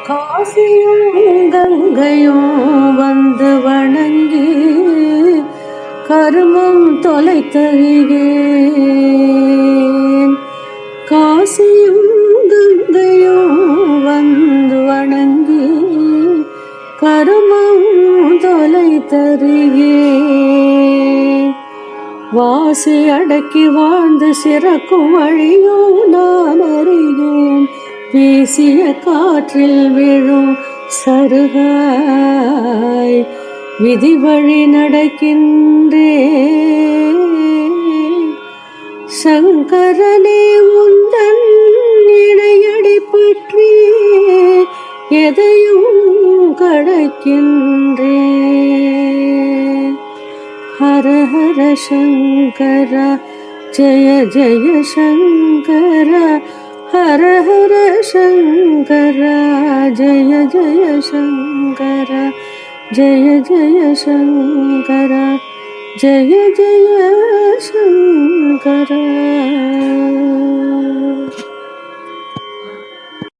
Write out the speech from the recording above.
காசியும் கங்கையும் வந்து வணங்கி கருமம் தொலைத்தறியேன். காசியும் கங்கையும் வந்து வணங்கி கருமம் தொலைத்தறியேன். வாசி அடக்கி வாழ்ந்து சிறக்கும் வழியோ நான் அறியேன். வீசிய காற்றில் விழும் சருகாய் விதி வழி நடக்கின்றேன். சங்கரனே உந்தன் இணையடி பற்றி எதையும் கடக்கின்றேன். ஹர ஹர சங்கர ஜய ஜய சங்கர, ஹர ஹர சங்கர ஜய ஜய சங்கர, ஜய ஜய சங்கர, ஜய ஜய சங்கர.